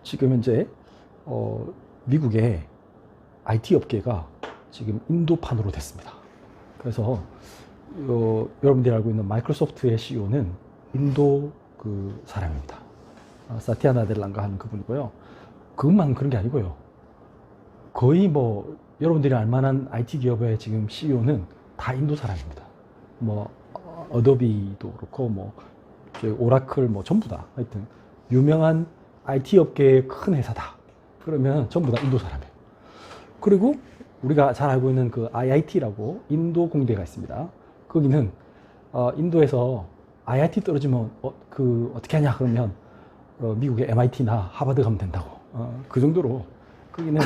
지금 현재 미국의 IT 업계가 지금 인도판으로 됐습니다. 그래서 여러분들이 알고 있는 마이크로소프트의 CEO는 인도 그 사람입니다. 사티아 나델라인가 하는 그분이고요. 그것만 그런 게 아니고요. 거의 뭐 여러분들이 알만한 IT 기업의 지금 CEO는 다 인도 사람입니다. 뭐 어도비도 그렇고 뭐 오라클 뭐 전부 다 하여튼 유명한 IT 업계의 큰 회사다. 그러면 전부 다 인도 사람이에요. 그리고 우리가 잘 알고 있는 그 IIT라고 인도 공대가 있습니다. 거기는 인도에서 IIT 떨어지면 어떻게 하냐 그러면 미국의 MIT나 하버드 가면 된다고. 그 정도로 거기는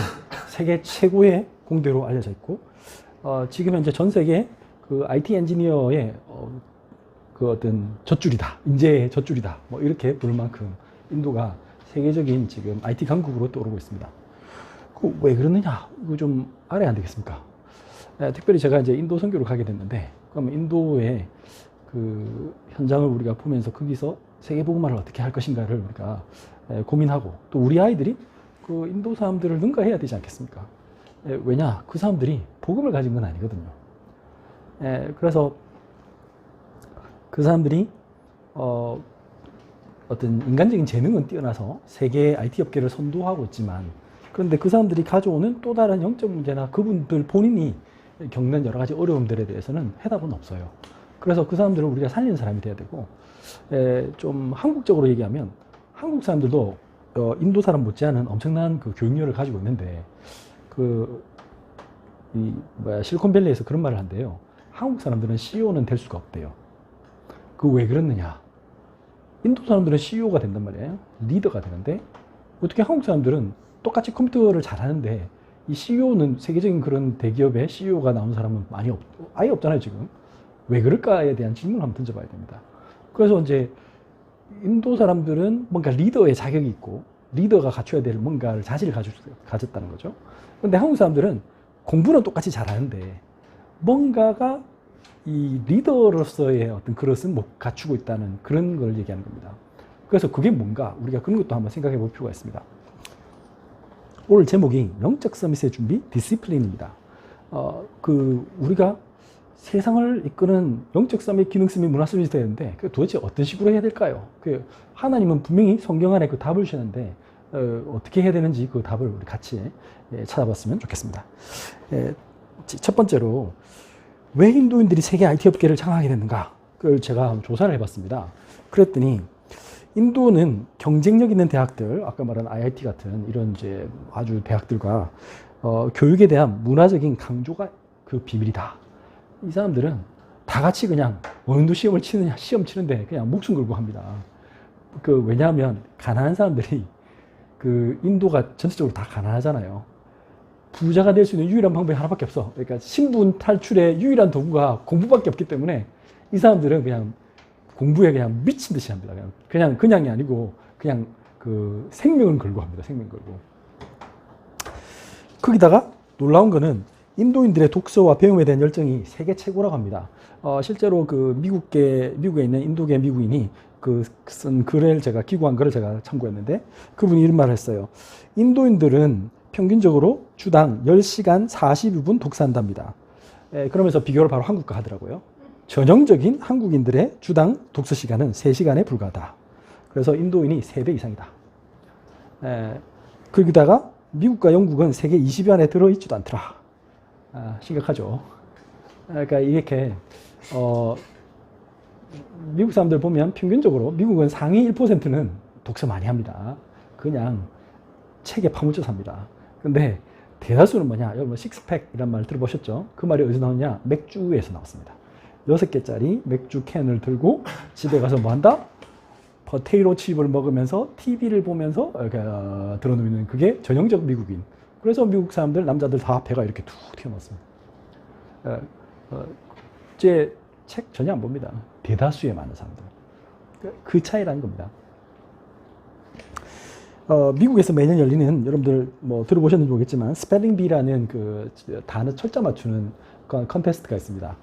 세계 최고의 공대로 알려져 있고 지금 현재 전 세계 그 IT 엔지니어의 그 어떤 젖줄이다, 인재의 젖줄이다, 뭐 이렇게 부를 만큼 인도가 세계적인 지금 IT 강국으로 떠오르고 있습니다. 왜 그러느냐? 이거 좀 알아야 안 되겠습니까? 특별히 제가 이제 인도 선교를 가게 됐는데, 그러면 인도의 그 현장을 우리가 보면서 거기서 세계 복음화를 어떻게 할 것인가를 우리가 고민하고, 또 우리 아이들이 그 인도 사람들을 능가해야 되지 않겠습니까? 왜냐? 그 사람들이 복음을 가진 건 아니거든요. 그래서 그 사람들이 어떤 인간적인 재능은 뛰어나서 세계 IT 업계를 선도하고 있지만, 그런데 그 사람들이 가져오는 또 다른 영적 문제나 그분들 본인이 겪는 여러 가지 어려움들에 대해서는 해답은 없어요. 그래서 그 사람들을 우리가 살리는 사람이 돼야 되고, 좀 한국적으로 얘기하면 한국 사람들도 인도 사람 못지않은 엄청난 그 교육열을 가지고 있는데, 실리콘밸리에서 그런 말을 한대요. 한국 사람들은 CEO는 될 수가 없대요. 그 왜 그렇느냐? 인도 사람들은 CEO가 된단 말이에요. 리더가 되는데, 어떻게 한국 사람들은 똑같이 컴퓨터를 잘하는데 이 CEO는 세계적인 그런 대기업의 CEO가 나온 사람은 아예 없잖아요, 지금. 왜 그럴까에 대한 질문을 한번 던져봐야 됩니다. 그래서 이제 인도 사람들은 뭔가 리더의 자격이 있고 리더가 갖춰야 될 뭔가를 자질을 가졌다는 거죠. 그런데 한국 사람들은 공부는 똑같이 잘하는데 뭔가가 이 리더로서의 어떤 그릇은 못 갖추고 있다는 그런 걸 얘기하는 겁니다. 그래서 그게 뭔가 우리가 그런 것도 한번 생각해 볼 필요가 있습니다. 오늘 제목이 영적 서밋의 준비, 디시플린입니다. 우리가 세상을 이끄는 영적 서밋, 기능 서밋, 문화 서밋이 되는데 도대체 어떤 식으로 해야 될까요? 하나님은 분명히 성경 안에 그 답을 주시는데 어떻게 해야 되는지 그 답을 우리 같이 찾아봤으면 좋겠습니다. 첫 번째로 왜 인도인들이 세계 IT 업계를 장악하게 됐는가? 그걸 제가 조사를 해봤습니다. 그랬더니 인도는 경쟁력 있는 대학들, 아까 말한 IIT 같은 이런 이제 아주 대학들과 교육에 대한 문화적인 강조가 그 비밀이다. 이 사람들은 다 같이 그냥 어느 정도 시험을 치느냐, 시험 치는데 그냥 목숨 걸고 합니다. 왜냐하면 가난한 사람들이 인도가 전체적으로 다 가난하잖아요. 부자가 될 수 있는 유일한 방법이 하나밖에 없어. 그러니까 신분 탈출의 유일한 도구가 공부밖에 없기 때문에 이 사람들은 그냥 공부에 그냥 미친 듯이 합니다. 그냥이 아니고 그냥 그 생명을 걸고 합니다. 생명 걸고. 거기다가 놀라운 거는 인도인들의 독서와 배움에 대한 열정이 세계 최고라고 합니다. 실제로 미국에 있는 인도계 미국인이 쓴 글을 기고한 글을 제가 참고했는데 그분이 이런 말을 했어요. 인도인들은 평균적으로 주당 10시간 42분 독서한답니다. 그러면서 비교를 바로 한국과 하더라고요. 전형적인 한국인들의 주당 독서 시간은 3시간에 불과하다. 그래서 인도인이 3배 이상이다. 거기다가 미국과 영국은 세계 20위 안에 들어있지도 않더라. 심각하죠. 그러니까 이렇게 미국 사람들 보면 평균적으로 미국은 상위 1%는 독서 많이 합니다. 그냥 책에 파묻혀 삽니다. 근데 대다수는 뭐냐? 여러분 식스팩 이란 말 들어보셨죠? 그 말이 어디서 나오냐? 맥주에서 나왔습니다. 6개짜리 맥주 캔을 들고 집에 가서 뭐 한다? 포테이토 칩을 먹으면서 TV를 보면서 들어누이는 그게 전형적 미국인. 그래서 미국 사람들, 남자들 다 배가 이렇게 툭 튀어나왔습니다. 제 책 전혀 안 봅니다. 대다수의 많은 사람들. 그 차이라는 겁니다. 미국에서 매년 열리는, 여러분들 뭐 들어보셨는지 모르겠지만 스펠링 비라는 그 단어 철자 맞추는 컨테스트가 있습니다.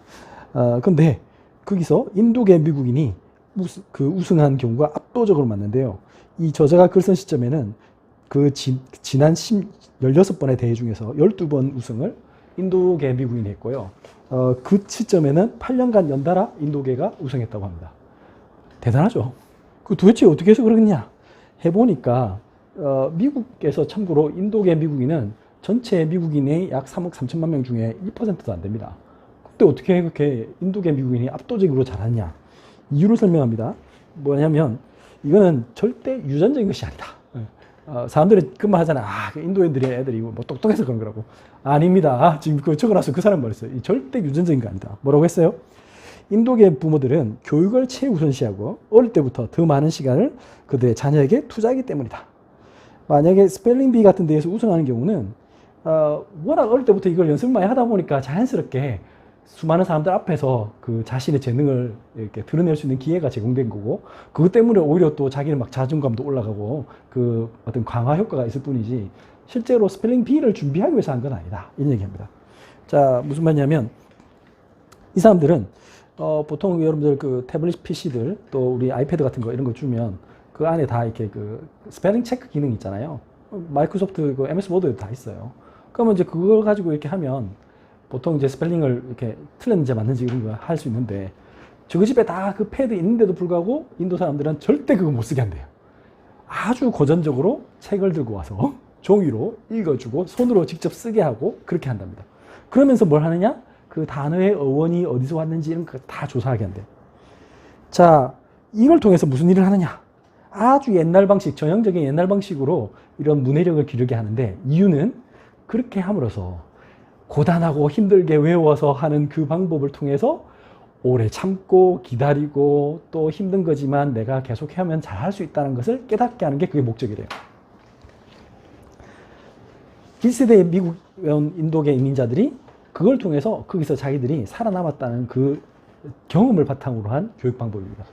근데 거기서 인도계 미국인이 우승한 경우가 압도적으로 많은데요. 이 저자가 글 쓴 시점에는 지난 16번의 대회 중에서 12번 우승을 인도계 미국인이 했고요. 그 시점에는 8년간 연달아 인도계가 우승했다고 합니다. 대단하죠. 그 도대체 어떻게 해서 그러겠냐 해보니까 미국에서 참고로 인도계 미국인은 전체 미국인의 약 3억 3천만 명 중에 1%도 안 됩니다. 근데 어떻게 그렇게 인도계 미국인이 압도적으로 잘하냐? 이유를 설명합니다. 뭐냐면 이거는 절대 유전적인 것이 아니다. 사람들이 그 말 하잖아. 인도인들의 애들이 뭐 똑똑해서 그런 거라고. 아닙니다. 지금 그거 적어놔서 그 사람 말했어요. 절대 유전적인 거 아니다. 뭐라고 했어요? 인도계 부모들은 교육을 최우선시하고 어릴 때부터 더 많은 시간을 그들의 자녀에게 투자하기 때문이다. 만약에 스펠링 비 같은 데에서 우승하는 경우는 워낙 어릴 때부터 이걸 연습을 많이 하다 보니까 자연스럽게 수많은 사람들 앞에서 그 자신의 재능을 이렇게 드러낼 수 있는 기회가 제공된 거고, 그것 때문에 오히려 또 자기는 막 자존감도 올라가고 그 어떤 강화 효과가 있을 뿐이지 실제로 스펠링 B를 준비하기 위해서 한 건 아니다. 이런 얘기합니다. 자, 무슨 말이냐면 이 사람들은 보통 여러분들 그 태블릿 PC들 또 우리 아이패드 같은 거 이런 거 주면 그 안에 다 이렇게 그 스펠링 체크 기능 있잖아요. 마이크로소프트 그 MS 워드에도 다 있어요. 그러면 이제 그걸 가지고 이렇게 하면 보통 이제 스펠링을 이렇게 틀렸는지 맞는지 이런 거 할 수 있는데, 저그 집에 다 그 패드 있는데도 불구하고 인도 사람들은 절대 그거 못 쓰게 한대요. 아주 고전적으로 책을 들고 와서 종이로 읽어주고 손으로 직접 쓰게 하고 그렇게 한답니다. 그러면서 뭘 하느냐? 그 단어의 어원이 어디서 왔는지 이런 거 다 조사하게 한대요. 자, 이걸 통해서 무슨 일을 하느냐? 아주 옛날 방식, 전형적인 옛날 방식으로 이런 문해력을 기르게 하는데, 이유는 그렇게 함으로써 고단하고 힘들게 외워서 하는 그 방법을 통해서 오래 참고 기다리고 또 힘든 거지만 내가 계속 하면 잘할 수 있다는 것을 깨닫게 하는 게 그게 목적이래요. 1세대 미국 인도계 이민자들이 그걸 통해서 거기서 자기들이 살아남았다는 그 경험을 바탕으로 한 교육 방법입니다.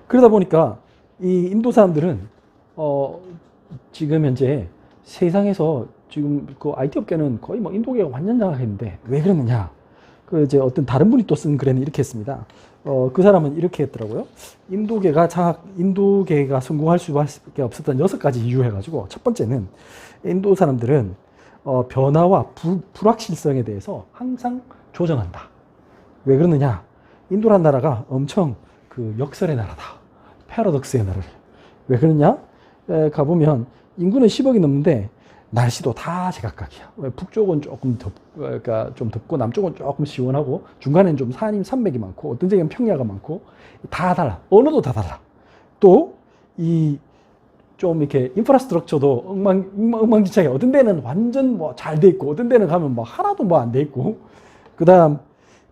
그러다 보니까 이 인도 사람들은 지금 현재 세상에서 지금 그 IT 업계는 거의 뭐 인도계가 완전 장악했는데 왜 그러느냐? 그 이제 어떤 다른 분이 또 쓴 글에는 이렇게 했습니다. 그 사람은 이렇게 했더라고요. 인도계가 성공할 수밖에 없었던 6가지 이유 해가지고, 첫 번째는 인도 사람들은 변화와 불확실성에 대해서 항상 조정한다. 왜 그러느냐? 인도란 나라가 엄청 그 역설의 나라다. 패러독스의 나라를. 왜 그러냐? 가보면 인구는 10억이 넘는데 날씨도 다 제각각이야. 북쪽은 조금 그러니까 좀 덥고 남쪽은 조금 시원하고 중간에는 좀 산맥이 많고 어떤 지역은 평야가 많고 다 달라. 언어도 다 달라. 또 이 좀 이렇게 인프라스트럭처도 엉망진창이야. 어떤 데는 완전 뭐 잘 돼 있고 어떤 데는 가면 뭐 하나도 뭐 안 돼 있고, 그다음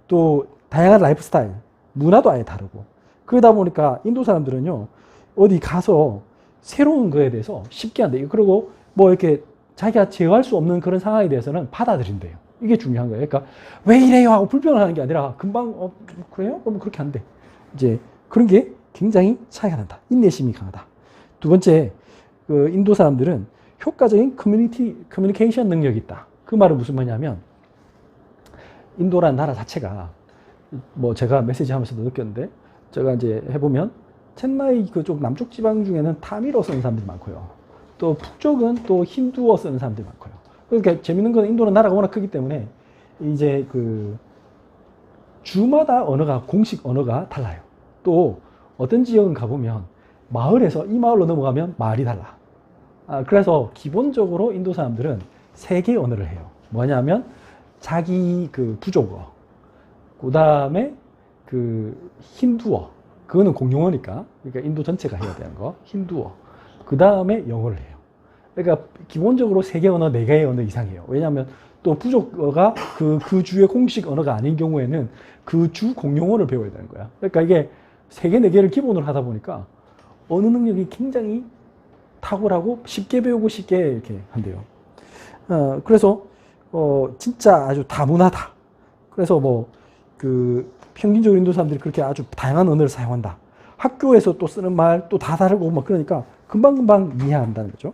또 다양한 라이프 스타일, 문화도 아예 다르고. 그러다 보니까 인도 사람들은요 어디 가서 새로운 거에 대해서 쉽게 안 돼. 그리고 뭐 이렇게 자기가 제어할 수 없는 그런 상황에 대해서는 받아들인대요. 이게 중요한 거예요. 그러니까 왜 이래요 하고 불평을 하는 게 아니라 금방 그래요? 그러면 그렇게 안 돼. 이제 그런 게 굉장히 차이가 난다. 인내심이 강하다. 두 번째, 그 인도 사람들은 효과적인 커뮤니케이션 능력이 있다. 그 말은 무슨 말이냐면 인도라는 나라 자체가 뭐 제가 메시지 하면서도 느꼈는데, 제가 이제 해보면 첸마이 그쪽 남쪽 지방 중에는 타밀어 쓰는 사람들이 많고요. 또 북쪽은 또 힌두어 쓰는 사람들이 많고요. 그러니까 재밌는 건 인도는 나라가 워낙 크기 때문에 이제 그 주마다 언어가 공식 언어가 달라요. 또 어떤 지역은 가보면 마을에서 이 마을로 넘어가면 말이 달라. 그래서 기본적으로 인도 사람들은 3개의 언어를 해요. 뭐냐면 자기 그 부족어, 그 다음에 그 힌두어, 그거는 공용어니까, 그러니까 인도 전체가 해야 되는 거, 힌두어. 그 다음에 영어를 해요. 그러니까 기본적으로 3개 언어, 4개의 언어 이상이에요. 왜냐하면 또 부족어가 그 주의 공식 언어가 아닌 경우에는 그 주 공용어를 배워야 되는 거야. 그러니까 이게 3개, 4개를 기본으로 하다 보니까 언어 능력이 굉장히 탁월하고 쉽게 배우고 쉽게 이렇게 한대요. 그래서 진짜 아주 다문화다. 그래서 뭐 그 평균적으로 인도 사람들이 그렇게 아주 다양한 언어를 사용한다. 학교에서 또 쓰는 말 또 다 다르고 막 그러니까 금방금방 이해한다는 거죠.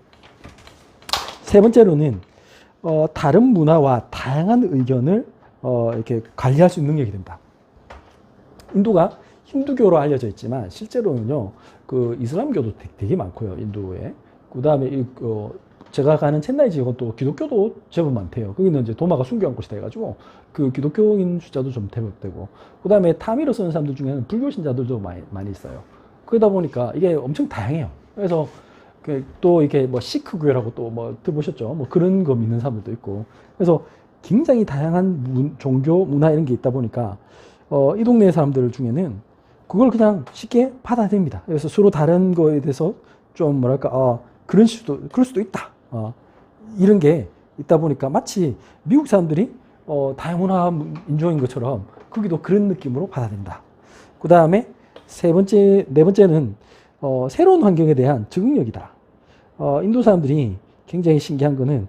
세 번째로는 다른 문화와 다양한 의견을 이렇게 관리할 수 있는 능력이 된다. 인도가 힌두교로 알려져 있지만 실제로는요 그 이슬람교도 되게 많고요. 인도에 그다음에 제가 가는 첸나이 지역은 또 기독교도 제법 많대요. 거기는 이제 도마가 순교한 곳이다 해가지고 그 기독교인 숫자도 좀 제법 되고, 그다음에 타미로 쓰는 사람들 중에는 불교 신자들도 많이 있어요. 그러다 보니까 이게 엄청 다양해요. 그래서 또 이렇게 뭐 시크교라고 또 뭐 들어보셨죠? 뭐 그런 거 믿는 사람들도 있고, 그래서 굉장히 다양한 종교, 문화 이런 게 있다 보니까 이 동네 사람들 중에는 그걸 그냥 쉽게 받아들입니다. 그래서 서로 다른 거에 대해서 좀 뭐랄까, 그럴 수도 있다. 이런 게 있다 보니까 마치 미국 사람들이 다문화 인종인 것처럼 거기도 그런 느낌으로 받아들인다. 그 다음에 네 번째는 새로운 환경에 대한 적응력이다. 인도 사람들이 굉장히 신기한 거는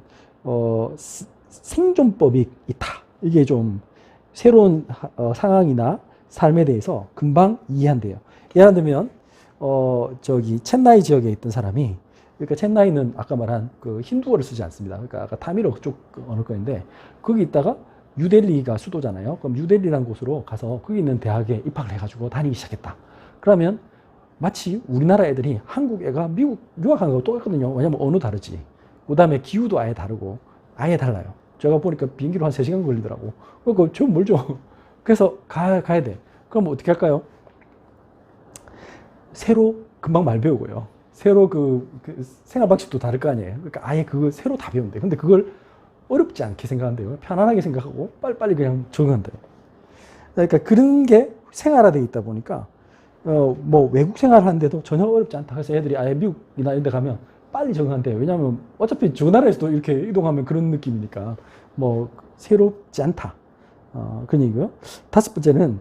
생존법이 있다. 이게 좀 새로운 상황이나 삶에 대해서 금방 이해한대요. 예를 들면 저기 첸나이 지역에 있던 사람이, 그러니까 첸나이는 아까 말한 그 힌두어를 쓰지 않습니다. 그러니까 아까 타미로 그쪽 언어권인데, 거기 있다가 뉴델리가 수도잖아요. 그럼 뉴델리라는 곳으로 가서 거기 있는 대학에 입학을 해가지고 다니기 시작했다. 그러면 마치 우리나라 애들이 한국 애가 미국 유학한 거하고 똑같거든요. 왜냐면 언어 다르지. 그 다음에 기후도 아예 다르고 아예 달라요. 제가 보니까 비행기로 한 3시간 걸리더라고. 그거 좀 멀죠. 그래서 가야 돼. 그럼 어떻게 할까요? 새로 금방 말 배우고요. 새로 그 생활 방식도 다를 거 아니에요. 그러니까 아예 그거 새로 다 배운대. 근데 그걸 어렵지 않게 생각한대요. 편안하게 생각하고 빨리빨리 그냥 적응한대요. 그러니까 그런 게 생활화되어 있다 보니까 뭐 외국 생활을 하는데도 전혀 어렵지 않다. 그래서 애들이 아예 미국이나 이런 데 가면 빨리 적응한대요. 왜냐하면 어차피 저 나라에서도 이렇게 이동하면 그런 느낌이니까 뭐 새롭지 않다. 그런 얘기고요. 5번째는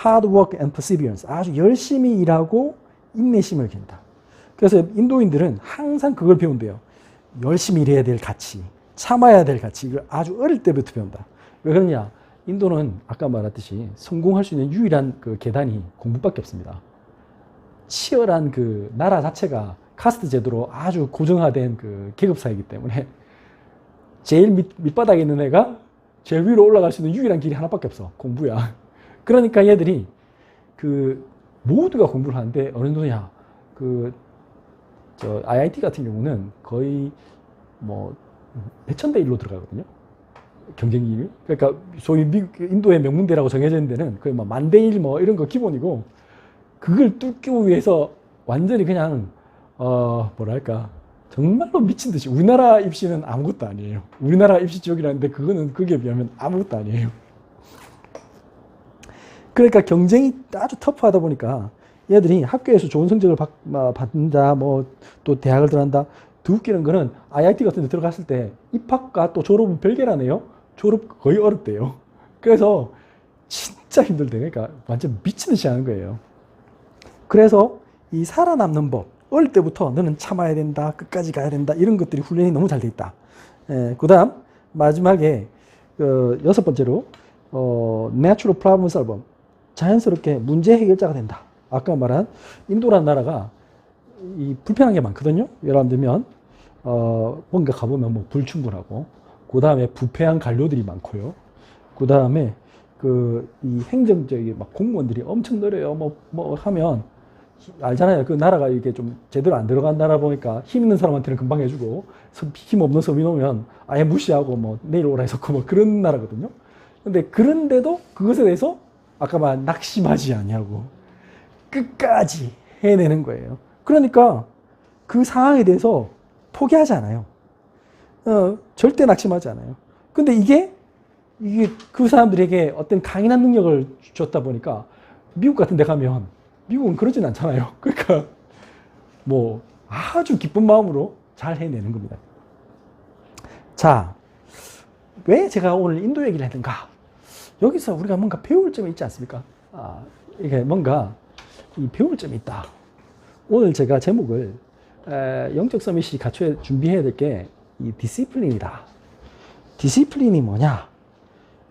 hard work and perseverance. 아주 열심히 일하고 인내심을 기른다. 그래서 인도인들은 항상 그걸 배운대요. 열심히 일해야 될 가치, 참아야 될 가치, 이걸 아주 어릴 때부터 배운다. 왜 그러냐? 인도는 아까 말했듯이 성공할 수 있는 유일한 그 계단이 공부밖에 없습니다. 치열한 그 나라 자체가 카스트 제도로 아주 고정화된 그 계급사이기 때문에 제일 밑바닥에 있는 애가 제일 위로 올라갈 수 있는 유일한 길이 하나밖에 없어. 공부야. 그러니까 얘들이 모두가 공부를 하는데 어느 정도냐? IIT 같은 경우는 거의 뭐 몇천대 1로 들어가거든요. 경쟁률이. 그러니까 소위 인도의 명문대라고 정해져 있는 데는 거의 뭐 만대 1 뭐 이런 거 기본이고, 그걸 뚫기 위해서 완전히 그냥 뭐랄까, 정말로 미친 듯이, 우리나라 입시는 아무것도 아니에요. 우리나라 입시 지역이라는데 그거는 거기에 비하면 아무것도 아니에요. 그러니까 경쟁이 아주 터프하다 보니까 얘들이 학교에서 좋은 성적을 받는다, 뭐 또 대학을 들어간다. 더 웃기는 거는 IIT 같은 데 들어갔을 때 입학과 또 졸업은 별개라네요. 졸업 거의 어렵대요. 그래서 진짜 힘들대. 그러니까 완전 미친 듯이 하는 거예요. 그래서 이 살아남는 법, 어릴 때부터 너는 참아야 된다, 끝까지 가야 된다, 이런 것들이 훈련이 너무 잘 돼 있다. 그 다음 마지막에 6번째로 natural problem solver, 자연스럽게 문제 해결자가 된다. 아까 말한 인도라는 나라가 불편한 게 많거든요. 예를 들면 뭔가 가보면 뭐 불충분하고, 그 다음에 부패한 관료들이 많고요. 그 다음에 이 행정적인 막 공무원들이 엄청 느려요. 뭐 하면 알잖아요. 그 나라가 이게 좀 제대로 안 들어간 나라 보니까 힘 있는 사람한테는 금방 해주고, 힘 없는 서민 오면 아예 무시하고 뭐 내일 오라 해서 뭐 그런 나라거든요. 근데 그런데도 그것에 대해서 아까 말한 낙심하지 아니하고 끝까지 해내는 거예요. 그러니까 그 상황에 대해서 포기하지 않아요. 절대 낙심하지 않아요. 근데 이게 그 사람들에게 어떤 강인한 능력을 줬다 보니까 미국 같은 데 가면, 미국은 그러진 않잖아요. 그러니까 뭐 아주 기쁜 마음으로 잘 해내는 겁니다. 자, 왜 제가 오늘 인도 얘기를 했는가? 여기서 우리가 뭔가 배울 점이 있지 않습니까? 이게 뭔가 배울 점이 있다. 오늘 제가 제목을 영적 서밋이 갖춰야 준비해야 될 게 이 디시플린이다. 디시플린이 뭐냐?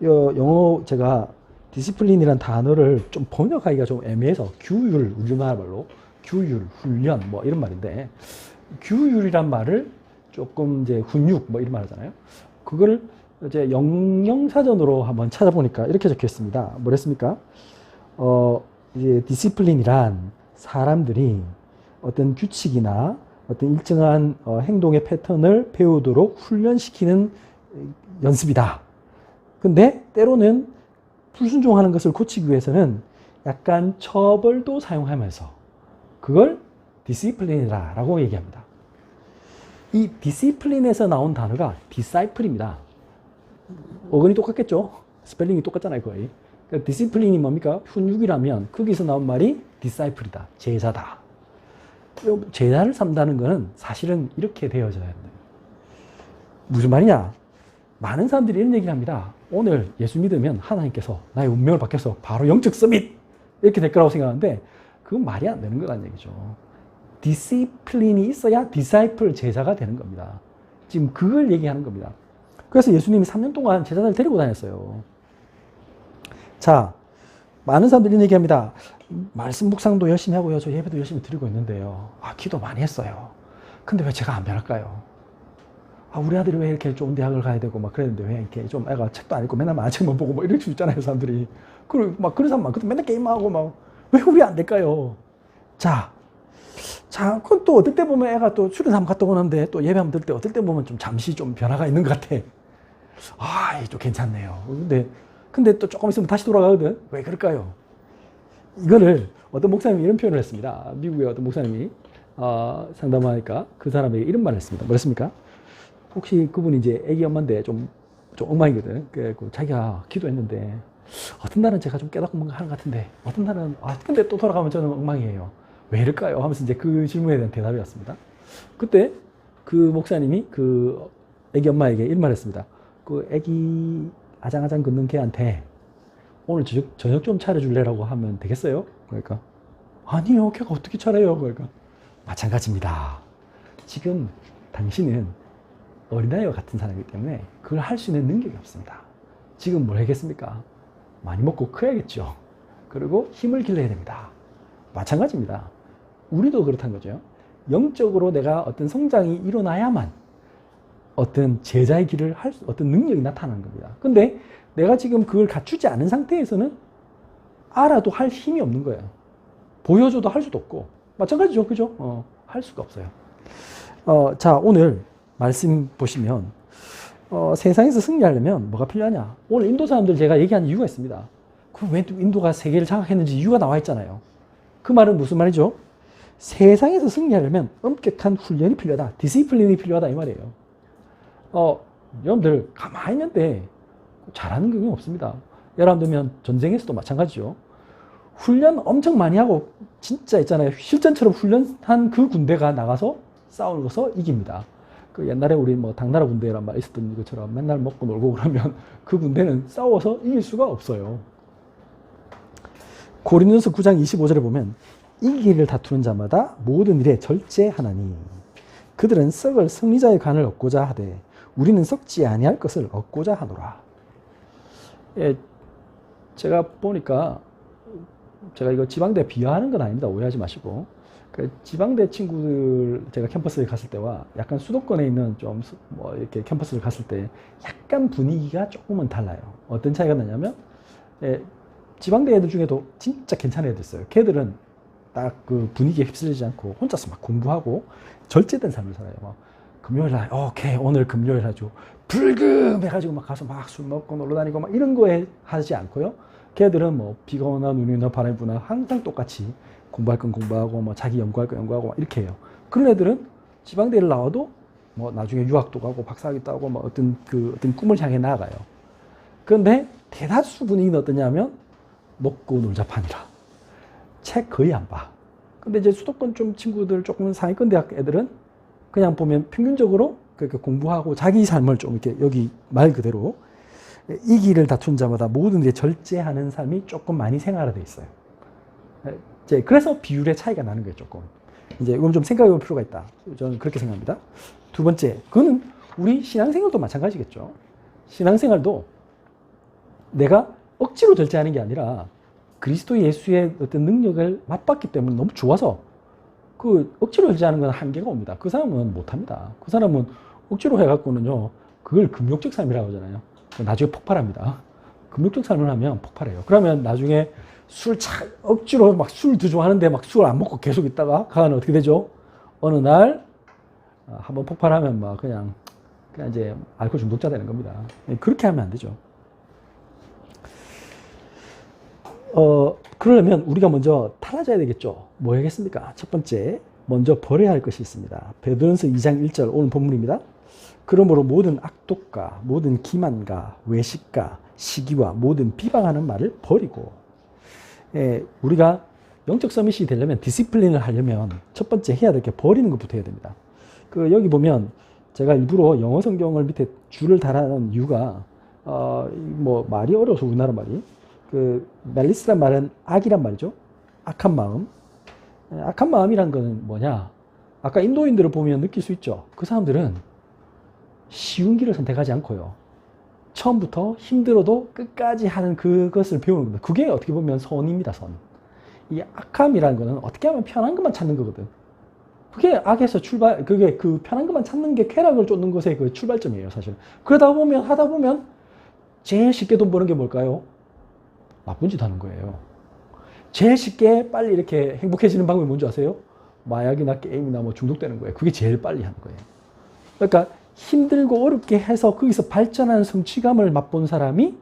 영어 제가 디시플린이란 단어를 좀 번역하기가 좀 애매해서 규율, 우리나라 말로 규율, 훈련 뭐 이런 말인데, 규율이란 말을 조금 이제 훈육 뭐 이런 말 하잖아요. 그거를 이제 영영사전으로 한번 찾아보니까 이렇게 적혀 있습니다. 뭐랬습니까? 이제 디시플린이란 사람들이 어떤 규칙이나 어떤 일정한 행동의 패턴을 배우도록 훈련시키는 연습이다. 근데 때로는 불순종하는 것을 고치기 위해서는 약간 처벌도 사용하면서 그걸 디시플린이라고 얘기합니다. 이 디시플린에서 나온 단어가 디사이플입니다. 어근이 똑같겠죠? 스펠링이 똑같잖아요, 거의. 그러니까 디시플린이 뭡니까? 훈육이라면 거기서 나온 말이 디사이플이다. 제자다. 제자를 삼다는 것은 사실은 이렇게 되어져야 한다. 무슨 말이냐? 많은 사람들이 이런 얘기를 합니다. 오늘 예수 믿으면 하나님께서 나의 운명을 바뀌어서 바로 영적 서밋 이렇게 될 거라고 생각하는데 그건 말이 안 되는 거라는 얘기죠. 디시플린이 있어야 디사이플 제자가 되는 겁니다. 지금 그걸 얘기하는 겁니다. 그래서 예수님이 3년 동안 제자들 데리고 다녔어요. 자, 많은 사람들이 이런 얘기합니다. 말씀 묵상도 열심히 하고요. 저 예배도 열심히 드리고 있는데요. 기도 많이 했어요. 근데 왜 제가 안 변할까요? 우리 아들이 왜 이렇게 좋은 대학을 가야 되고 막 그랬는데 왜 이렇게 좀 애가 책도 안 읽고 맨날 만화책만 보고 뭐 이럴 수 있잖아요, 사람들이. 그리고 막 그런 사람 많거든. 맨날 게임하고 막 왜 우리 안 될까요? 자, 그건 또 어떨 때 보면 애가 또 수련함 갔다 오는데 또 예배하면 될 때 어떨 때 보면 좀 잠시 좀 변화가 있는 것 같아. 이게 좀 괜찮네요. 근데 또 조금 있으면 다시 돌아가거든. 왜 그럴까요? 이거를 어떤 목사님이 이런 표현을 했습니다. 미국의 어떤 목사님이 상담하니까 그 사람에게 이런 말을 했습니다. 뭐랬습니까? 혹시 그분이 이제 애기 엄마인데 좀 엉망이거든. 그래서 자기가 기도했는데 어떤 날은 제가 좀 깨닫고 뭔가 하는 것 같은데 어떤 날은 근데 또 돌아가면 저는 엉망이에요. 왜 이럴까요? 하면서 이제 그 질문에 대한 대답이 왔습니다. 그때 그 목사님이 그 애기 엄마에게 이런 말을 했습니다. 그 애기 아장아장 걷는 걔한테 오늘 저녁 좀 차려줄래라고 하면 되겠어요? 그러니까 아니요, 걔가 어떻게 차려요? 그러니까 마찬가지입니다. 지금 당신은 어린아이와 같은 사람이기 때문에 그걸 할 수 있는 능력이 없습니다. 지금 뭘 하겠습니까? 많이 먹고 커야겠죠. 그리고 힘을 길러야 됩니다. 마찬가지입니다. 우리도 그렇다는 거죠. 영적으로 내가 어떤 성장이 일어나야만 어떤 제자의 길을 할 수, 어떤 능력이 나타나는 겁니다. 근데 내가 지금 그걸 갖추지 않은 상태에서는 알아도 할 힘이 없는 거예요. 보여줘도 할 수도 없고. 마찬가지죠. 그죠? 할 수가 없어요. 자, 오늘 말씀 보시면 세상에서 승리하려면 뭐가 필요하냐? 오늘 인도 사람들 제가 얘기하는 이유가 있습니다. 그럼 왜 인도가 세계를 장악했는지 이유가 나와 있잖아요. 그 말은 무슨 말이죠? 세상에서 승리하려면 엄격한 훈련이 필요하다. 디시플린이 필요하다 이 말이에요. 여러분들 가만히 있는데 잘하는 경우 없습니다. 예를 들면 전쟁에서도 마찬가지죠. 훈련 엄청 많이 하고 진짜 있잖아요. 실전처럼 훈련한 그 군대가 나가서 싸우고서 이깁니다. 그 옛날에 우리 뭐 당나라 군대란 말 있었던 것처럼 맨날 먹고 놀고 그러면 그 군대는 싸워서 이길 수가 없어요. 고린도서 9장 25절에 보면 이기를 다투는 자마다 모든 일에 절제하나니 그들은 썩을 승리자의 관을 얻고자 하되 우리는 썩지 아니할 것을 얻고자 하노라. 제가 보니까 제가 이거 지방대 비하하는 건 아닙니다. 오해하지 마시고. 그 지방대 친구들 제가 캠퍼스에 갔을 때와 약간 수도권에 있는 좀 뭐 이렇게 캠퍼스를 갔을 때 약간 분위기가 조금은 달라요. 어떤 차이가 나냐면 지방대 애들 중에도 진짜 괜찮은 애들 있어요. 걔들은 딱 그 분위기에 휩쓸리지 않고 혼자서 막 공부하고 절제된 삶을 살아요. 막 금요일 날 오케이 오늘 금요일 하죠. 불금 해가지고 막 가서 막 술 먹고 놀러 다니고 막 이런 거에 하지 않고요. 걔들은 뭐 비가 오나 눈이 오나 바람이 부나 항상 똑같이 공부할 건 공부하고 뭐 자기 연구할 건 연구하고 막 이렇게 해요. 그런 애들은 지방대를 나와도 뭐 나중에 유학도 가고 박사학위 따고 뭐 어떤 꿈을 향해 나아가요. 그런데 대다수 분위기는 어떠냐면 먹고 놀자 판이라. 책 거의 안 봐. 근데 이제 수도권 좀 친구들 조금 상위권 대학 애들은 그냥 보면 평균적으로 그렇게 공부하고 자기 삶을 좀 이렇게 여기 말 그대로 이기를 다툰 자마다 모든 게 절제하는 삶이 조금 많이 생활화되어 있어요. 이제 그래서 비율의 차이가 나는 거예요, 조금. 이제 이건 좀 생각해 볼 필요가 있다. 저는 그렇게 생각합니다. 두 번째, 그거는 우리 신앙생활도 마찬가지겠죠. 신앙생활도 내가 억지로 절제하는 게 아니라 그리스도 예수의 어떤 능력을 맛봤기 때문에 너무 좋아서 그 억지로 절제하는 건 한계가 옵니다. 그 사람은 못합니다. 그 사람은 억지로 해갖고는요, 그걸 금욕적 삶이라고 하잖아요. 나중에 폭발합니다. 금욕적 삶을 하면 폭발해요. 그러면 나중에 억지로 막 술 더 좋아하는데 막 술 안 먹고 계속 있다가 가면 어떻게 되죠? 어느 날 한번 폭발하면 막 그냥 이제 알코올 중독자 되는 겁니다. 그렇게 하면 안 되죠. 그러려면 우리가 먼저 달라져야 되겠죠. 뭐 해야겠습니까? 첫 번째, 먼저 버려야 할 것이 있습니다. 베드로전서 2장 1절 오늘 본문입니다. 그러므로 모든 악독과 모든 기만과 외식과 시기와 모든 비방하는 말을 버리고, 우리가 영적 서밋이 되려면, 디시플린을 하려면 첫 번째 해야 될 게 버리는 것부터 해야 됩니다. 여기 보면 제가 일부러 영어 성경을 밑에 줄을 달아놓은 이유가 말이 어려워서 우리나라 말이 멜리스란 말은 악이란 말이죠. 악한 마음. 악한 마음이란 거는 뭐냐? 아까 인도인들을 보면 느낄 수 있죠. 그 사람들은 쉬운 길을 선택하지 않고요. 처음부터 힘들어도 끝까지 하는 그것을 배우는 겁니다. 그게 어떻게 보면 선입니다, 선. 이 악함이라는 거는 어떻게 하면 편한 것만 찾는 거거든. 그게 악에서 그게 그 편한 것만 찾는 게 쾌락을 쫓는 것의 그 출발점이에요, 사실. 하다 보면 제일 쉽게 돈 버는 게 뭘까요? 나쁜 짓 하는 거예요. 제일 쉽게 빨리 이렇게 행복해지는 방법이 뭔지 아세요? 마약이나 게임이나 뭐 중독되는 거예요. 그게 제일 빨리 하는 거예요. 그러니까 힘들고 어렵게 해서 거기서 발전하는 성취감을 맛본 사람이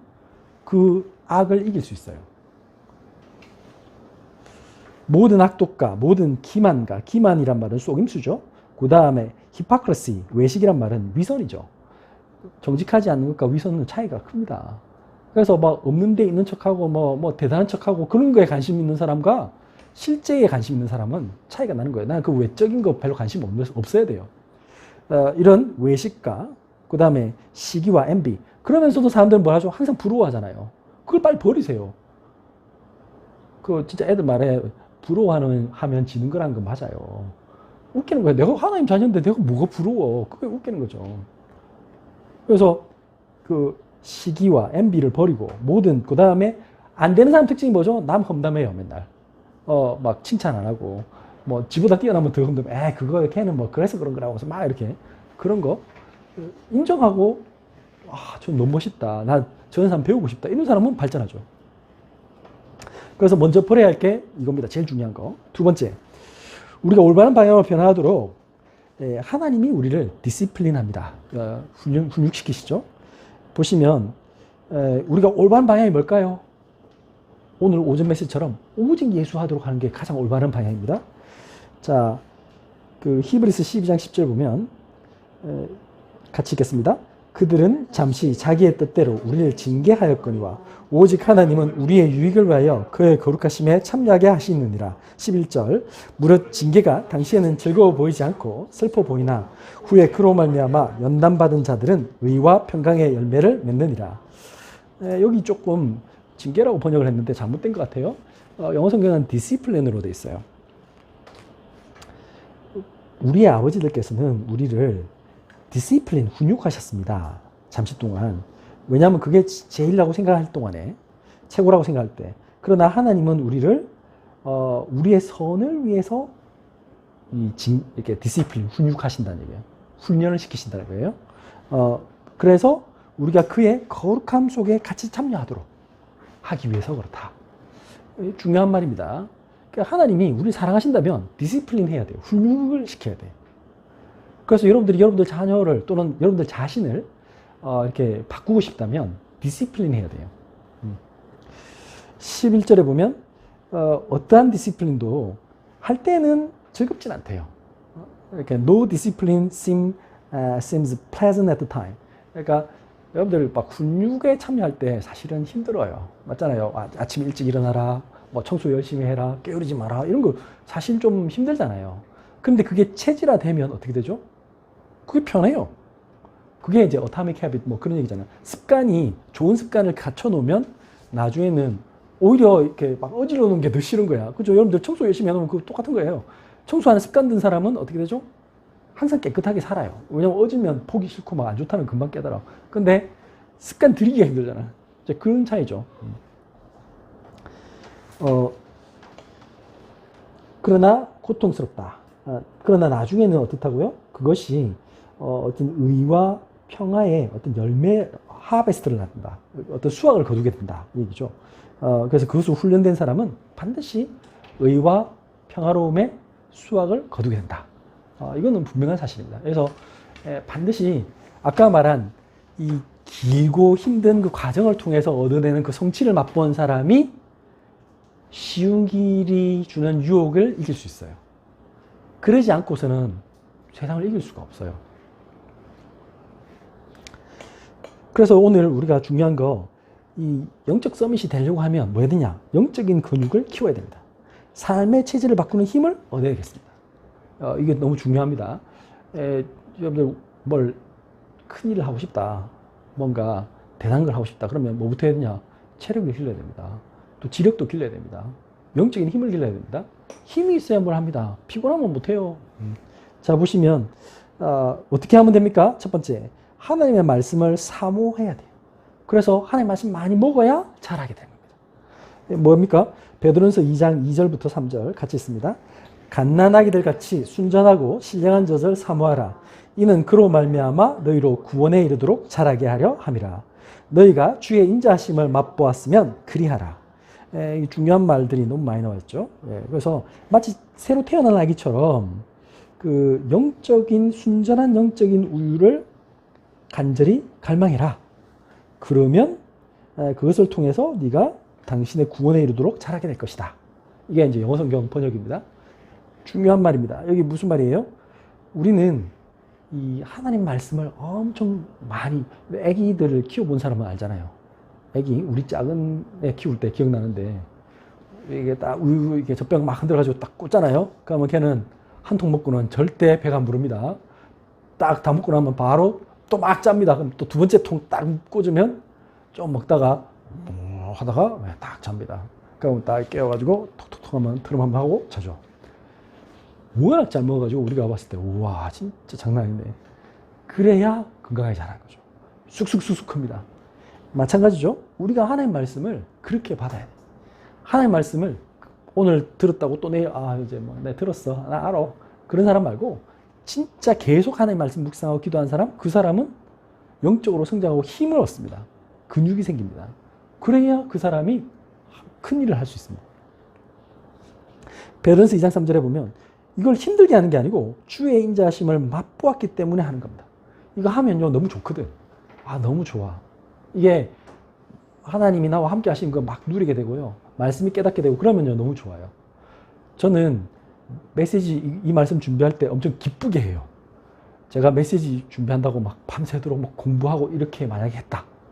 그 악을 이길 수 있어요. 모든 악독과 모든 기만과, 기만이란 말은 속임수죠. 그 다음에 히포크리시, 외식이란 말은 위선이죠. 정직하지 않는 것과 위선은 차이가 큽니다. 그래서 없는 데 있는 척하고 대단한 척하고 그런 거에 관심 있는 사람과 실제에 관심 있는 사람은 차이가 나는 거예요. 나는 그 외적인 거 별로 관심 없어야 돼요. 이런 외식과 그 다음에 시기와 envy. 그러면서도 사람들은 뭐 하죠? 항상 부러워하잖아요. 그걸 빨리 버리세요. 진짜 애들 말에 부러워하면 지는 거라는 거 맞아요. 웃기는 거예요. 내가 하나님 자녀인데 내가 뭐가 부러워. 그게 웃기는 거죠. 그래서 시기와 envy를 버리고 그 다음에 안 되는 사람 특징이 뭐죠? 남 험담해요, 맨날. 막 칭찬 안 하고, 지보다 뛰어나면 더 험담해. 걔는 그래서 그런 거라고 해서 막 이렇게. 그런 거 인정하고, 저 너무 멋있다. 나 저런 사람 배우고 싶다. 이런 사람은 발전하죠. 그래서 먼저 버려야 할 게 이겁니다. 제일 중요한 거. 두 번째, 우리가 올바른 방향으로 변화하도록 하나님이 우리를 디시플린합니다. 훈육시키시죠. 보시면 우리가 올바른 방향이 뭘까요? 오늘 오전 메시지처럼 오직 예수하도록 하는 게 가장 올바른 방향입니다. 자, 히브리서 12장 10절 보면 같이 읽겠습니다. 그들은 잠시 자기의 뜻대로 우리를 징계하였거니와 오직 하나님은 우리의 유익을 위하여 그의 거룩하심에 참여하게 하시느니라. 11절 무릇 징계가 당시에는 즐거워 보이지 않고 슬퍼 보이나 후에 그로 말미암아 연단받은 자들은 의와 평강의 열매를 맺느니라. 여기 조금 징계라고 번역을 했는데 잘못된 것 같아요. 영어 성경은 디시플린으로 돼 있어요. 우리의 아버지들께서는 우리를 디시플린, 훈육하셨습니다. 잠시 동안. 왜냐하면 그게 제일라고 생각할 동안에, 최고라고 생각할 때. 그러나 하나님은 우리를 우리의 선을 위해서 이렇게 디시플린, 훈육하신다는 얘기예요. 훈련을 시키신다는 거예요. 그래서 우리가 그의 거룩함 속에 같이 참여하도록 하기 위해서 그렇다. 중요한 말입니다. 그러니까 하나님이 우리를 사랑하신다면 디시플린 해야 돼요. 훈육을 시켜야 돼요. 그래서 여러분들 자녀를 또는 여러분들 자신을 이렇게 바꾸고 싶다면 디시플린 해야 돼요. 11절에 보면 어떠한 디시플린도 할 때는 즐겁진 않대요. 이렇게 no discipline seems pleasant at the time. 그러니까 여러분들 막 훈육에 참여할 때 사실은 힘들어요. 맞잖아요. 아침 일찍 일어나라, 청소 열심히 해라, 게으르지 마라 이런 거 사실 좀 힘들잖아요. 그런데 그게 체질화되면 어떻게 되죠? 그게 편해요. 그게 이제 어타믹 헤빗 그런 얘기잖아요. 좋은 습관을 갖춰 놓으면 나중에는 오히려 이렇게 막 어지러 놓은 게 더 싫은 거야. 그죠? 여러분들 청소 열심히 해놓으면 그거 똑같은 거예요. 청소하는 습관 든 사람은 어떻게 되죠? 항상 깨끗하게 살아요. 왜냐면 어지면 보기 싫고 막 안 좋다면 금방 깨달아. 근데 습관 들이기가 힘들잖아. 이제 그런 차이죠. 그러나 고통스럽다. 그러나 나중에는 어떻다고요? 그것이 어떤 의와 평화의 어떤 열매, 하베스트를 낳는다. 어떤 수확을 거두게 된다. 이 얘기죠. 그래서 그것으로 훈련된 사람은 반드시 의와 평화로움의 수확을 거두게 된다. 이거는 분명한 사실입니다. 그래서 반드시 아까 말한 이 길고 힘든 그 과정을 통해서 얻어내는 그 성취를 맛본 사람이 쉬운 길이 주는 유혹을 이길 수 있어요. 그러지 않고서는 세상을 이길 수가 없어요. 그래서 오늘 우리가 중요한 거, 이 영적 서밋이 되려고 하면 뭐 해야 되냐? 영적인 근육을 키워야 됩니다. 삶의 체질을 바꾸는 힘을 얻어야겠습니다. 이게 너무 중요합니다. 여러분들 큰 일을 하고 싶다. 뭔가 대단한 걸 하고 싶다. 그러면 뭐부터 해야 되냐? 체력을 길러야 됩니다. 또 지력도 길러야 됩니다. 영적인 힘을 길러야 됩니다. 힘이 있어야 뭘 합니다. 피곤하면 못해요. 자, 보시면 어떻게 하면 됩니까? 첫 번째, 하나님의 말씀을 사모해야 돼요. 그래서 하나님의 말씀 많이 먹어야 잘하게 됩니다. 뭡니까? 베드로전서 2장 2절부터 3절 같이 있습니다. 갓난아기들 같이 순전하고 신령한 젖을 사모하라. 이는 그로 말미암아 너희로 구원에 이르도록 자라게 하려 함이라. 너희가 주의 인자하심을 맛보았으면 그리하라. 이 중요한 말들이 너무 많이 나와 있죠. 그래서 마치 새로 태어난 아기처럼 그 영적인 순전한 영적인 우유를 간절히 갈망해라. 그러면 그것을 통해서 네가 당신의 구원에 이르도록 자라게 될 것이다. 이게 이제 영어 성경 번역입니다. 중요한 말입니다. 여기 무슨 말이에요? 우리는 이 하나님 말씀을 엄청 많이, 애기들을 키워본 사람은 알잖아요. 애기, 우리 작은 애 키울 때 기억나는데, 이게 딱 우유, 이게 젖병 막 흔들어가지고 딱 꽂잖아요. 그러면 걔는 한 통 먹고는 절대 배가 안 부릅니다. 딱 다 먹고 나면 바로 또 막 짭니다. 그럼 또 두 번째 통 딱 꽂으면 좀 먹다가 하다가 딱 잡니다. 그럼 딱 깨워가지고 톡톡톡 하면 트름 한번 하고 자죠. 워낙 잘 먹어가지고 우리가 봤을 때 우와 진짜 장난 아니네. 그래야 건강하게 자라는 거죠. 쑥쑥쑥쑥 큽니다. 마찬가지죠. 우리가 하나님 말씀을 그렇게 받아야 돼. 하나님 말씀을 오늘 들었다고 또 내일 이제 뭐 내 들었어 나 알아 그런 사람 말고 진짜 계속 하나님 말씀 묵상하고 기도하는 사람, 그 사람은 영적으로 성장하고 힘을 얻습니다. 근육이 생깁니다. 그래야 그 사람이 큰 일을 할 수 있습니다. 베드로전서 2장 3절에 보면 이걸 힘들게 하는 게 아니고 주의 인자하심을 맛보았기 때문에 하는 겁니다. 이거 하면요 너무 좋거든. 너무 좋아. 이게 하나님이 나와 함께 하신 거 막 누리게 되고요. 말씀이 깨닫게 되고 그러면요 너무 좋아요. 저는 메시지 이 말씀 준비할 때 엄청 기쁘게 해요. 제가 메시지 준비한다고 막 밤새도록 막 공부하고 이렇게 만약에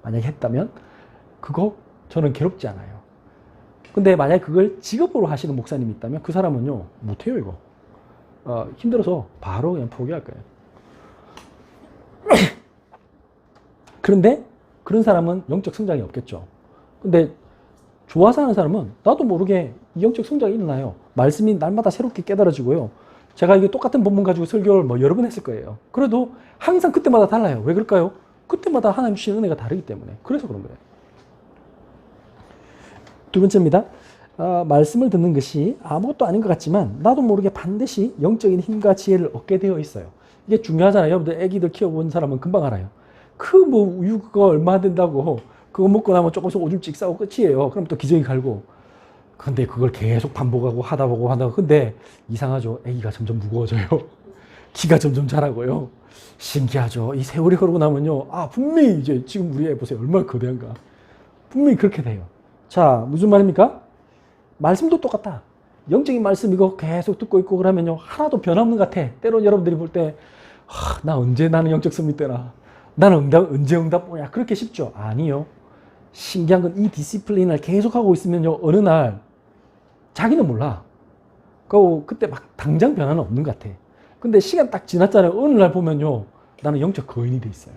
했다면 그거 저는 괴롭지 않아요. 근데 만약에 그걸 직업으로 하시는 목사님이 있다면 그 사람은요 못해요 이거. 힘들어서 바로 그냥 포기할 거예요. 그런데 그런 사람은 영적 성장이 없겠죠. 근데 좋아서 하는 사람은 나도 모르게 영적 성장이 일어나요. 말씀이 날마다 새롭게 깨달아지고요. 제가 이게 똑같은 본문 가지고 설교를 뭐 여러 번 했을 거예요. 그래도 항상 그때마다 달라요. 왜 그럴까요? 그때마다 하나님 주시는 은혜가 다르기 때문에. 그래서 그런 거예요. 두 번째입니다. 말씀을 듣는 것이 아무것도 아닌 것 같지만 나도 모르게 반드시 영적인 힘과 지혜를 얻게 되어 있어요. 이게 중요하잖아요. 여러분들 애기들 키워본 사람은 금방 알아요. 우유 그거 얼마 된다고 그거 먹고 나면 조금씩 오줌 찍 싸고 끝이에요. 그럼 또 기저귀 갈고. 근데 그걸 계속 반복하고 하다 보고 근데 이상하죠. 애기가 점점 무거워져요. 키가 점점 자라고요. 신기하죠. 이 세월이 흐르고 나면요. 분명히 이제 지금 우리 애 보세요. 얼마나 거대한가. 분명히 그렇게 돼요. 자, 무슨 말입니까? 말씀도 똑같다. 영적인 말씀 이거 계속 듣고 있고 그러면요. 하나도 변함없는 것 같아. 때론 여러분들이 볼 때, 나는 영적 성립 되나? 나는 언제 응답 보냐? 그렇게 쉽죠? 아니요. 신기한 건 이 디시플린을 계속하고 있으면요. 어느 날 자기는 몰라. 그때 막 당장 변화는 없는 것 같아. 근데 시간 딱 지났잖아요. 어느 날 보면요. 나는 영적 거인이 돼 있어요.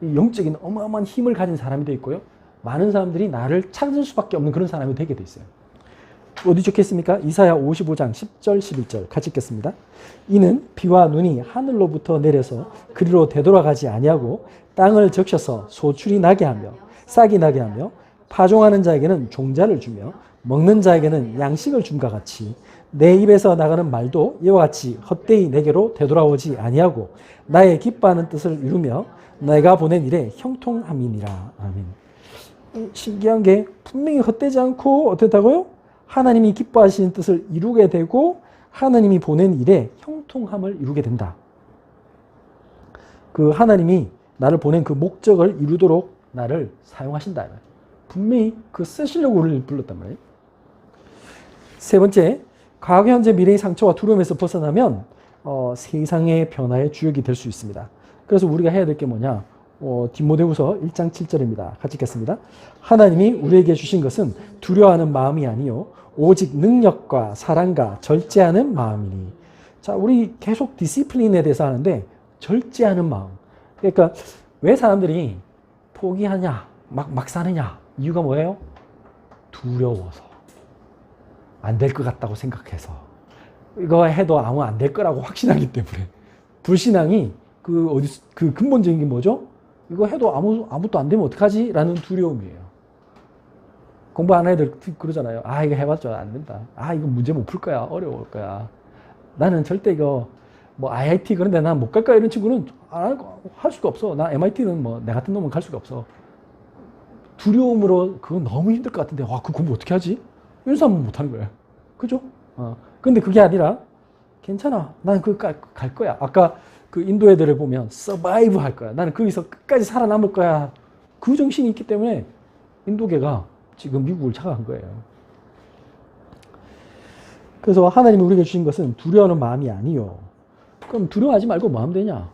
이 영적인 어마어마한 힘을 가진 사람이 돼 있고요. 많은 사람들이 나를 찾을 수밖에 없는 그런 사람이 되게 돼 있어요. 어디 적혔습니까? 이사야 55장 10절 11절 같이 읽겠습니다. 이는 비와 눈이 하늘로부터 내려서 그리로 되돌아가지 아니하고 땅을 적셔서 소출이 나게 하며 싹이 나게 하며 파종하는 자에게는 종자를 주며 먹는 자에게는 양식을 줌과 같이 내 입에서 나가는 말도 이와 같이 헛되이 내게로 되돌아오지 아니하고 나의 기뻐하는 뜻을 이루며 내가 보낸 일에 형통함이니라. 아멘. 신기한 게 분명히 헛되지 않고 어떻다고요? 하나님이 기뻐하시는 뜻을 이루게 되고 하나님이 보낸 일에 형통함을 이루게 된다. 그 하나님이 나를 보낸 그 목적을 이루도록 나를 사용하신다. 분명히 그 쓰시려고 우리를 불렀단 말이에요. 세 번째, 과거, 현재, 미래의 상처와 두려움에서 벗어나면 세상의 변화의 주역이 될 수 있습니다. 그래서 우리가 해야 될 게 뭐냐? 디모데후서 1장 7절입니다. 같이 읽겠습니다. 하나님이 우리에게 주신 것은 두려워하는 마음이 아니요 오직 능력과 사랑과 절제하는 마음이니. 자, 우리 계속 디시플린에 대해서 하는데 절제하는 마음. 그러니까 왜 사람들이 포기하냐, 막 사느냐? 이유가 뭐예요? 두려워서. 안 될 것 같다고 생각해서. 이거 해도 아무 안 될 거라고 확신하기 때문에. 불신앙이 그 근본적인 게 뭐죠? 이거 해도 아무것도 안 되면 어떡하지? 라는 두려움이에요. 공부 안 한 애들 그러잖아요. 아, 이거 해봤자 안 된다. 아, 이거 문제 못 풀 거야. 어려울 거야. 나는 절대 이거 뭐 IIT 그런데 난 못 갈 거야. 이런 친구는 할 수가 없어. 나 MIT는 뭐 내 같은 놈은 갈 수가 없어. 두려움으로 그거 너무 힘들 것 같은데 와, 그 공부 어떻게 하지? 이런 사람은 못 하는 거예요. 그죠? 근데 그게 아니라 괜찮아. 난 그거 갈 거야. 아까 그 인도 애들을 보면 서바이브 할 거야. 나는 거기서 끝까지 살아남을 거야. 그 정신이 있기 때문에 인도계가 지금 미국을 착각한 거예요. 그래서 하나님이 우리에게 주신 것은 두려워하는 마음이 아니요. 그럼 두려워하지 말고 뭐 하면 되냐?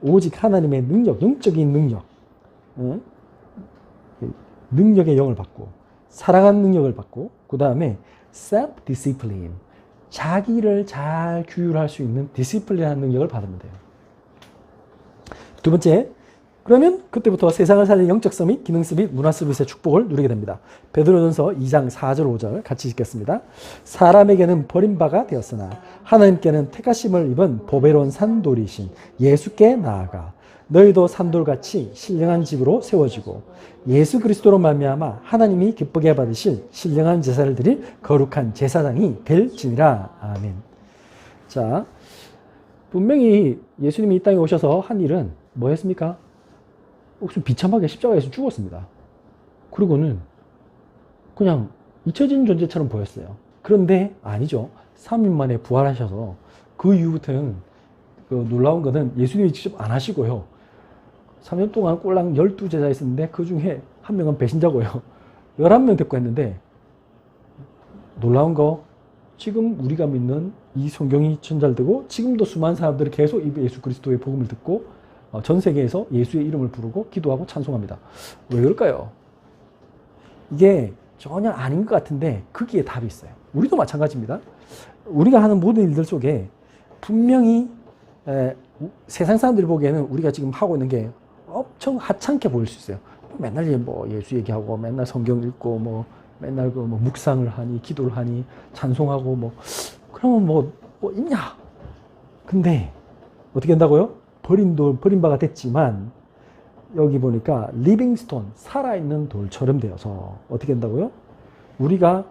오직 하나님의 능력, 영적인 능력, 능력의 영을 받고 사랑하는 능력을 받고 그 다음에 self-discipline, 자기를 잘 규율할 수 있는 디시플린한 능력을 받으면 돼요. 두 번째, 그러면 그때부터 세상을 살린 영적 서밋, 기능 서밋, 문화 서밋의 축복을 누리게 됩니다. 베드로전서 2장 4절 5절 같이 읽겠습니다. 사람에게는 버림바가 되었으나 하나님께는 택하심을 입은 보배로운 산돌이신 예수께 나아가 너희도 산돌같이 신령한 집으로 세워지고 예수 그리스도로 말미암아 하나님이 기쁘게 받으실 신령한 제사를 드릴 거룩한 제사장이 될지니라. 아멘. 자, 분명히 예수님이 이 땅에 오셔서 한 일은 뭐 했습니까? 비참하게 십자가에서 죽었습니다. 그리고는 그냥 잊혀진 존재처럼 보였어요. 그런데 아니죠. 3일 만에 부활하셔서 그 이후부터는 그 놀라운 것은 예수님이 직접 안 하시고요. 3년 동안 꼴랑 12제자 있었는데 그 중에 한 명은 배신자고요. 11명 데리고 했는데 놀라운 거 지금 우리가 믿는 이 성경이 전달되고 지금도 수많은 사람들이 계속 예수 그리스도의 복음을 듣고 전 세계에서 예수의 이름을 부르고 기도하고 찬송합니다. 왜 그럴까요? 이게 전혀 아닌 것 같은데 거기에 답이 있어요. 우리도 마찬가지입니다. 우리가 하는 모든 일들 속에 분명히 세상 사람들이 보기에는 우리가 지금 하고 있는 게 엄청 하찮게 보일 수 있어요. 맨날 뭐 예수 얘기하고 맨날 성경 읽고 뭐 맨날 그 뭐 묵상을 하니 기도를 하니 찬송하고 뭐 그러면 뭐 있냐? 근데 어떻게 된다고요? 버린 바가 됐지만 여기 보니까 리빙스톤, 살아있는 돌처럼 되어서 어떻게 된다고요? 우리가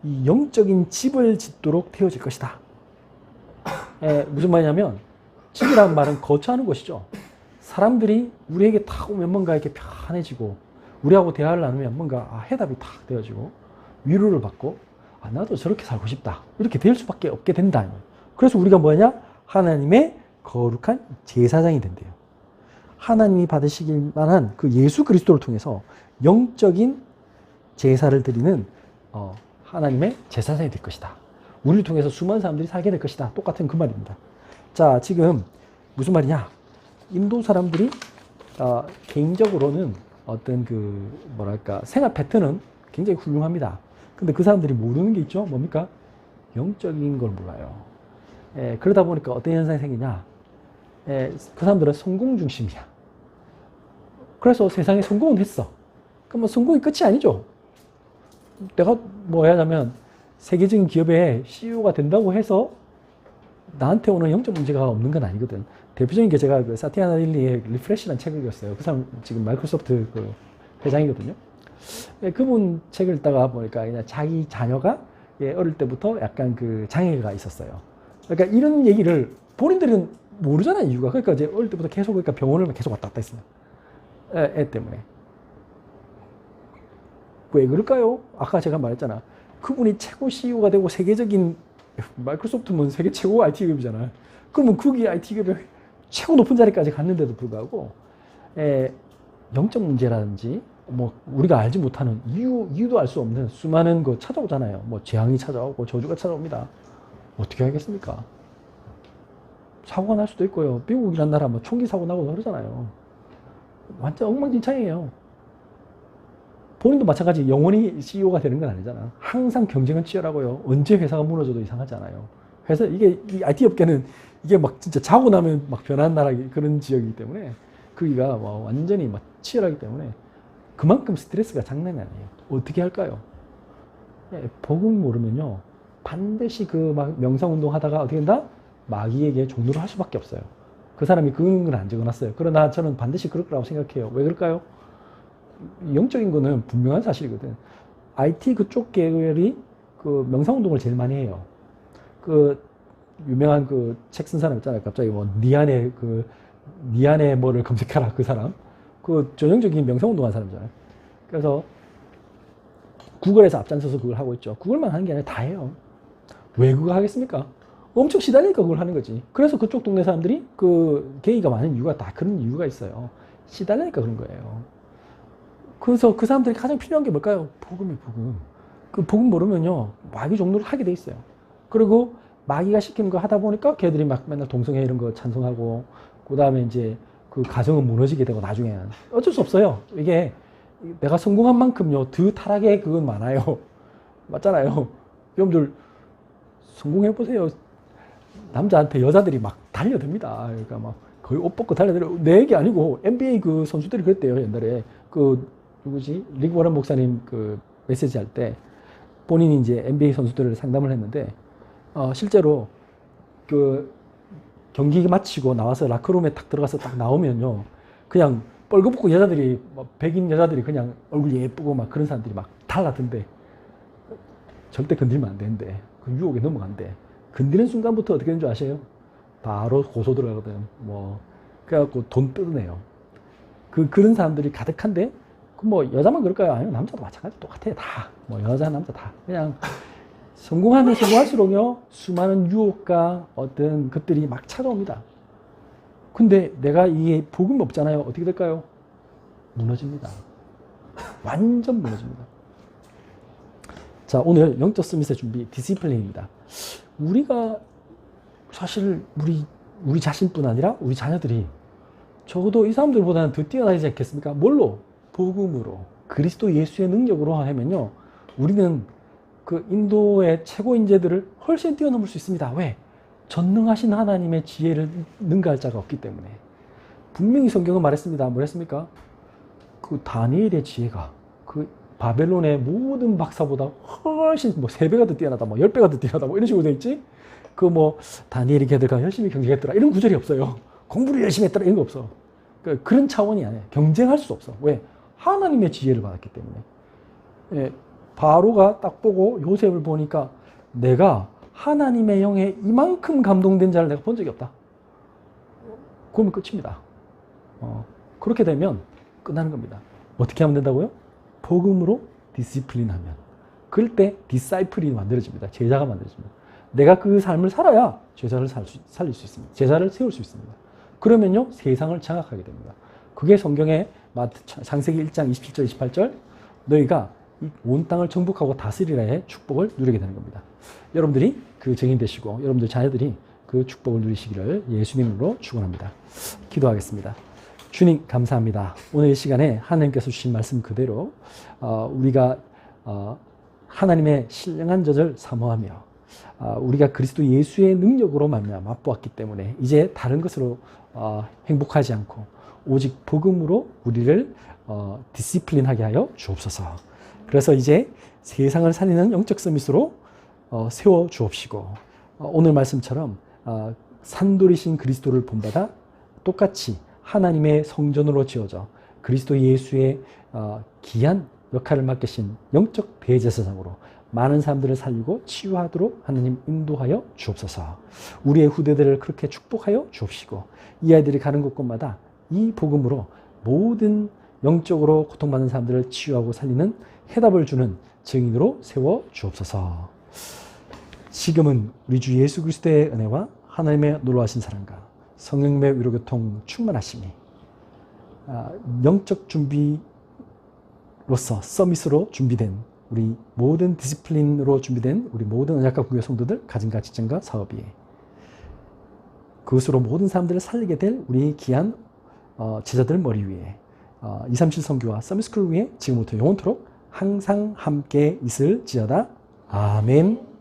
이 영적인 집을 짓도록 되어질 것이다. 무슨 말이냐면 집이라는 말은 거처하는 곳이죠. 사람들이 우리에게 탁 오면 뭔가 이렇게 편해지고 우리하고 대화를 나누면 뭔가 해답이 탁 되어지고 위로를 받고 나도 저렇게 살고 싶다. 이렇게 될 수밖에 없게 된다. 그래서 우리가 뭐냐? 하나님의 거룩한 제사장이 된대요. 하나님이 받으시길 만한 그 예수 그리스도를 통해서 영적인 제사를 드리는 하나님의 제사장이 될 것이다. 우리를 통해서 수많은 사람들이 살게 될 것이다. 똑같은 그 말입니다. 자, 지금 무슨 말이냐? 인도 사람들이 개인적으로는 어떤 그 뭐랄까 생활 패턴은 굉장히 훌륭합니다. 근데 그 사람들이 모르는 게 있죠. 뭡니까? 영적인 걸 몰라요. 그러다 보니까 어떤 현상이 생기냐? 그 사람들은 성공 중심이야. 그래서 세상에 성공은 했어. 그럼 뭐 성공이 끝이 아니죠. 내가 뭐 하자면 세계적인 기업의 CEO가 된다고 해서 나한테 오는 영적 문제가 없는 건 아니거든. 대표적인 게 제가 그 사티아 나델리의 리프레시라는 책을 읽었어요. 그 사람 지금 마이크로소프트 그 회장이거든요. 그분 책을 읽다가 보니까 그냥 자기 자녀가 어릴 때부터 약간 그 장애가 있었어요. 그러니까 이런 얘기를 본인들은 모르잖아요, 이유가. 그러니까 이제 어릴 때부터 계속 그러니까 병원을 계속 왔다 갔다 했어요. 애 때문에. 왜 그럴까요? 아까 제가 말했잖아. 그분이 최고 CEO가 되고 세계적인 마이크로소프트는 세계 최고 IT 기업이잖아요. 그러면 거기 IT 기업의 최고 높은 자리까지 갔는데도 불구하고 영적 문제라든지 뭐 우리가 알지 못하는 이유도 알 수 없는 수많은 거 찾아오잖아요. 뭐 재앙이 찾아오고 저주가 찾아옵니다. 어떻게 하겠습니까? 사고가 날 수도 있고요. 미국이란 나라 뭐 총기 사고 나고 그러잖아요. 완전 엉망진창이에요. 본인도 마찬가지 영원히 CEO가 되는 건 아니잖아. 항상 경쟁은 치열하고요. 언제 회사가 무너져도 이상하지 않아요. 회사 이 IT 업계는 이게 막 진짜 자고 나면 막 변하는 나라 그런 지역이기 때문에 거기가 완전히 막 치열하기 때문에 그만큼 스트레스가 장난이 아니에요. 어떻게 할까요? 복음 모르면요 반드시 그 막 명상운동 하다가 어떻게 된다? 마귀에게 종로를 할 수밖에 없어요. 그 사람이 그런 건 안 적어놨어요. 그러나 저는 반드시 그럴 거라고 생각해요. 왜 그럴까요? 영적인 거는 분명한 사실이거든. IT 그쪽 계열이 그 명상운동을 제일 많이 해요. 그 유명한 그 책 쓴 사람 있잖아요. 갑자기 뭐 니 안에 뭐를 검색해라 그 사람. 그 전형적인 명상운동 한 사람이잖아요. 그래서 구글에서 앞장서서 그걸 하고 있죠. 구글만 하는 게 아니라 다 해요. 왜 그거 하겠습니까? 엄청 시달리니까 그걸 하는 거지. 그래서 그쪽 동네 사람들이 그 게이가 많은 이유가 다 그런 이유가 있어요. 시달리니까 그런 거예요. 그래서 그 사람들이 가장 필요한 게 뭘까요? 복음이 복음. 그 복음 모르면요 마귀 종로를 하게 돼 있어요. 그리고 마귀가 시키는 거 하다 보니까 걔들이 막 맨날 동성애 이런 거 찬성하고 그 다음에 이제 그 가정은 무너지게 되고 나중에는 어쩔 수 없어요. 이게 내가 성공한 만큼요 더 타락의 그건 많아요. 맞잖아요. 여러분들 성공해보세요. 남자한테 여자들이 막 달려듭니다. 그러니까 막 거의 옷 벗고 달려들어. 내 얘기 아니고 NBA 그 선수들이 그랬대요. 옛날에 그 누구지? 릭 워런 목사님 그 메시지 할 때 본인이 이제 NBA 선수들을 상담을 했는데 실제로 그 경기 마치고 나와서 라커룸에 딱 들어가서 딱 나오면요 그냥 뻘거벗고 여자들이 백인 여자들이 그냥 얼굴 예쁘고 막 그런 사람들이 막 달라든대. 절대 건들면 안 되는데 그 유혹에 넘어간대. 건드는 순간부터 어떻게 되는 줄 아세요? 바로 고소 들어가거든. 뭐 그래갖고 돈 뜯어내요. 그런 사람들이 가득한데 뭐 여자만 그럴까요? 아니면 남자도 마찬가지 똑같아요. 다 뭐 여자 남자 다 그냥 성공하면 성공할수록요 수많은 유혹과 어떤 것들이 막 찾아옵니다. 근데 내가 이게 복음이 없잖아요. 어떻게 될까요? 무너집니다. 완전 무너집니다. 자, 오늘 영적 서밋의 준비 디시플린입니다. 우리가 사실 우리 자신뿐 아니라 우리 자녀들이 적어도 이 사람들보다는 더 뛰어나지 않겠습니까? 뭘로? 복음으로 그리스도 예수의 능력으로 하면요 우리는 그 인도의 최고 인재들을 훨씬 뛰어넘을 수 있습니다. 왜? 전능하신 하나님의 지혜를 능가할 자가 없기 때문에. 분명히 성경은 말했습니다. 뭐랬습니까? 그 다니엘의 지혜가 그 바벨론의 모든 박사보다 훨씬 뭐 3배가 더 뛰어나다, 뭐 10배가 더 뛰어나다, 뭐 이런 식으로 돼 있지? 그 뭐 다니엘이 걔들과 열심히 경쟁했더라 이런 구절이 없어요. 공부를 열심히 했더라 이런 거 없어. 그런 차원이 아니에요. 경쟁할 수 없어. 왜? 하나님의 지혜를 받았기 때문에. 예, 바로가 딱 보고 요셉을 보니까 내가 하나님의 영에 이만큼 감동된 자를 내가 본 적이 없다. 그러면 끝입니다. 그렇게 되면 끝나는 겁니다. 어떻게 하면 된다고요? 복음으로 디시플린하면. 그럴 때 디사이플이 만들어집니다. 제자가 만들어집니다. 내가 그 삶을 살아야 제자를 살릴 수 있습니다. 제자를 세울 수 있습니다. 그러면요 세상을 장악하게 됩니다. 그게 성경의 창세기 1장 27절 28절 너희가 온 땅을 정복하고 다스리라의 축복을 누리게 되는 겁니다. 여러분들이 그 증인 되시고 여러분들 자녀들이 그 축복을 누리시기를 예수님으로 축원합니다. 기도하겠습니다. 주님 감사합니다. 오늘 이 시간에 하나님께서 주신 말씀 그대로 우리가 하나님의 신령한 젖을 사모하며 우리가 그리스도 예수의 능력으로 맛보았기 때문에 이제 다른 것으로 행복하지 않고 오직 복음으로 우리를 디시플린하게 하여 주옵소서. 그래서 이제 세상을 살리는 영적 서밋으로 세워 주옵시고 오늘 말씀처럼 산돌이신 그리스도를 본받아 똑같이 하나님의 성전으로 지어져 그리스도 예수의 귀한 역할을 맡기신 영적 대제사장으로 많은 사람들을 살리고 치유하도록 하나님 인도하여 주옵소서. 우리의 후대들을 그렇게 축복하여 주옵시고 이 아이들이 가는 곳곳마다 이 복음으로 모든 영적으로 고통받는 사람들을 치유하고 살리는 해답을 주는 증인으로 세워 주옵소서. 지금은 우리 주 예수 그리스도의 은혜와 하나님의 놀라우신 사랑과 성령님의 위로교통 충만하심이 영적 준비로서 서밋으로 준비된 우리 모든 디시플린으로 준비된 우리 모든 언약과 구교 성도들 가정과 직장과 사업이 그것으로 모든 사람들을 살리게 될 우리 귀한 제자들 머리 위에 237 선교와 서밋스쿨 위에 지금부터 영원토록 항상 함께 있을지어다. 아멘.